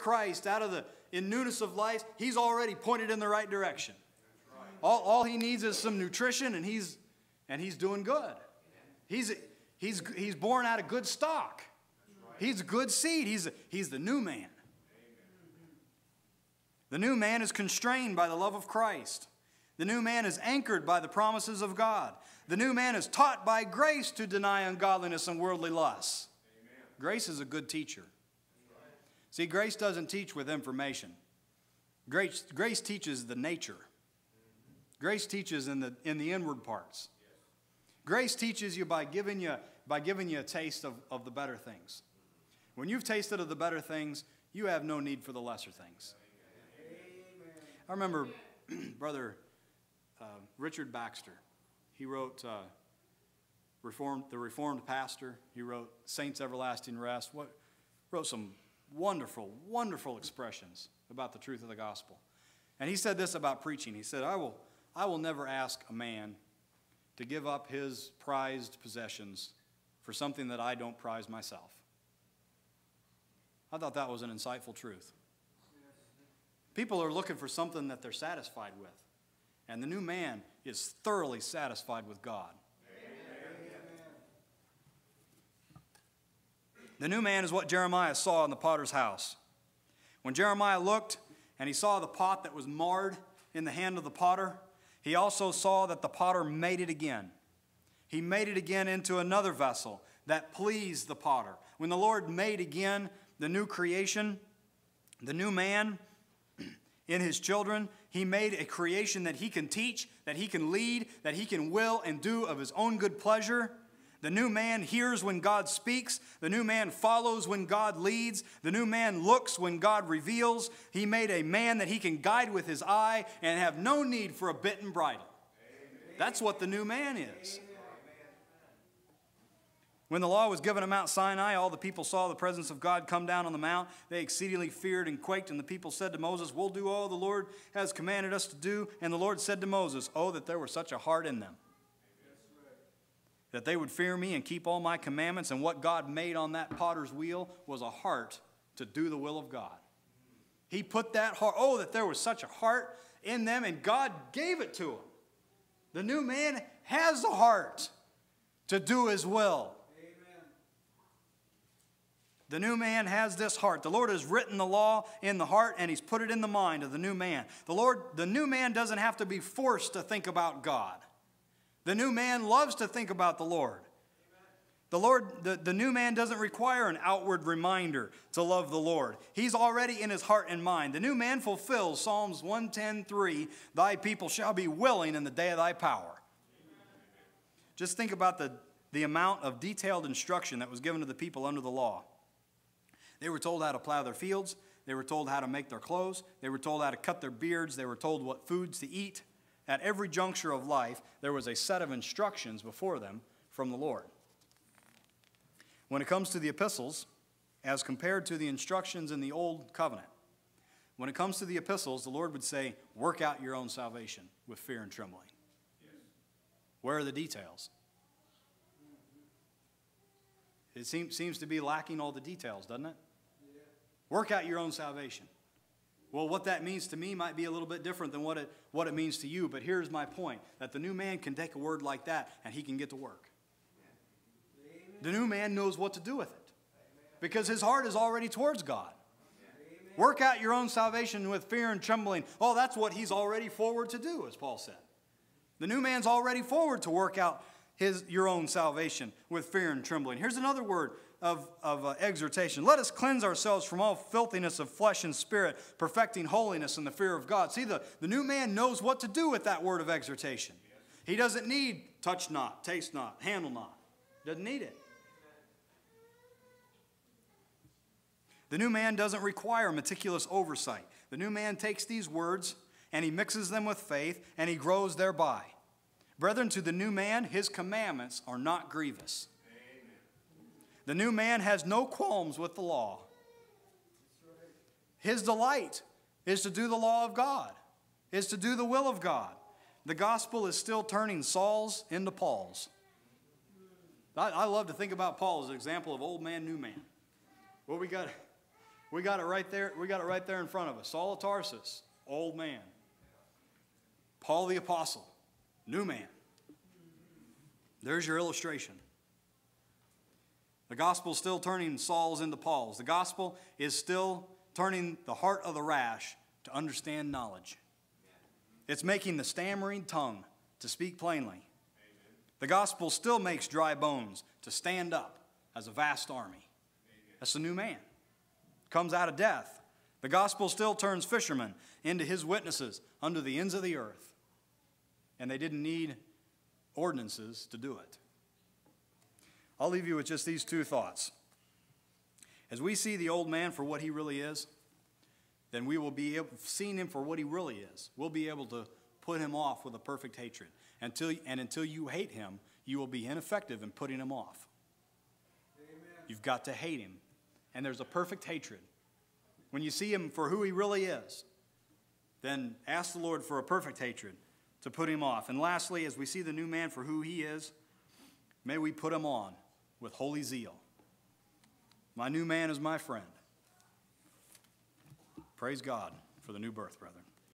Christ, in newness of life, he's already pointed in the right direction. All he needs is some nutrition, and he's doing good. He's born out of good stock. He's good seed. He's the new man. The new man is constrained by the love of Christ. The new man is anchored by the promises of God. The new man is taught by grace to deny ungodliness and worldly lusts. Amen. Grace is a good teacher. See, grace doesn't teach with information. Grace teaches the nature. Grace teaches in the inward parts. Grace teaches you by giving you a taste of the better things. When you've tasted of the better things, you have no need for the lesser things. Amen. I remember Brother Richard Baxter. He wrote the Reformed Pastor. He wrote Saints' Everlasting Rest. Wrote some wonderful, wonderful expressions about the truth of the gospel. And he said this about preaching. He said, I will never ask a man to give up his prized possessions for something that I don't prize myself. I thought that was an insightful truth. People are looking for something that they're satisfied with. And the new man is thoroughly satisfied with God. Amen. The new man is what Jeremiah saw in the potter's house. When Jeremiah looked and he saw the pot that was marred in the hand of the potter, he also saw that the potter made it again. He made it again into another vessel that pleased the potter. When the Lord made again the new creation, the new man in his children, he made a creation that he can teach, that he can lead, that he can will and do of his own good pleasure. The new man hears when God speaks. The new man follows when God leads. The new man looks when God reveals. He made a man that he can guide with his eye and have no need for a bit and bridle. Amen. That's what the new man is. Amen. When the law was given at Mount Sinai, all the people saw the presence of God come down on the mount. They exceedingly feared and quaked, and the people said to Moses, "We'll do all the Lord has commanded us to do." And the Lord said to Moses, "Oh, that there were such a heart in them, that they would fear me and keep all my commandments." And what God made on that potter's wheel was a heart to do the will of God. He put that heart, oh, that there was such a heart in them, and God gave it to him. The new man has a heart to do his will. The new man has this heart. The Lord has written the law in the heart, and he's put it in the mind of the new man. The new man doesn't have to be forced to think about God. The new man loves to think about the Lord. The new man doesn't require an outward reminder to love the Lord. He's already in his heart and mind. The new man fulfills Psalms 110:3, "Thy people shall be willing in the day of thy power." Just think about the amount of detailed instruction that was given to the people under the law. They were told how to plow their fields. They were told how to make their clothes. They were told how to cut their beards. They were told what foods to eat. At every juncture of life, there was a set of instructions before them from the Lord. When it comes to the epistles, as compared to the instructions in the Old Covenant, when it comes to the epistles, the Lord would say, work out your own salvation with fear and trembling. Yes. Where are the details? It seems to be lacking all the details, doesn't it? Yeah. Work out your own salvation. Well, what that means to me might be a little bit different than what it means to you, but here's my point, that the new man can take a word like that and he can get to work. Amen. The new man knows what to do with it because his heart is already towards God. Amen. Work out your own salvation with fear and trembling. Oh, that's what he's already forward to do, as Paul said. The new man's already forward to work out your own salvation with fear and trembling. Here's another word of exhortation. Let us cleanse ourselves from all filthiness of flesh and spirit, perfecting holiness in the fear of God. See, the new man knows what to do with that word of exhortation. He doesn't need touch not, taste not, handle not. Doesn't need it. The new man doesn't require meticulous oversight. The new man takes these words and he mixes them with faith and he grows thereby. Brethren, to the new man, his commandments are not grievous. Amen. The new man has no qualms with the law. His delight is to do the law of God, is to do the will of God. The gospel is still turning Sauls into Pauls. I love to think about Paul as an example of old man, new man. Well, we got We got it right there. We got it right there in front of us. Saul of Tarsus, old man. Paul the Apostle, new man. There's your illustration. The gospel is still turning Sauls into Pauls. The gospel is still turning the heart of the rash to understand knowledge. It's making the stammering tongue to speak plainly. The gospel still makes dry bones to stand up as a vast army. That's the new man. Comes out of death. The gospel still turns fishermen into his witnesses under the ends of the earth. And they didn't need ordinances to do it. I'll leave you with just these two thoughts. As we see the old man for what he really is, then we will be able, seeing him for what he really is, we'll be able to put him off with a perfect hatred. Until you hate him, you will be ineffective in putting him off. Amen. You've got to hate him. And there's a perfect hatred. When you see him for who he really is, then ask the Lord for a perfect hatred to put him off. And lastly, as we see the new man for who he is, may we put him on with holy zeal. My new man is my friend. Praise God for the new birth, brethren.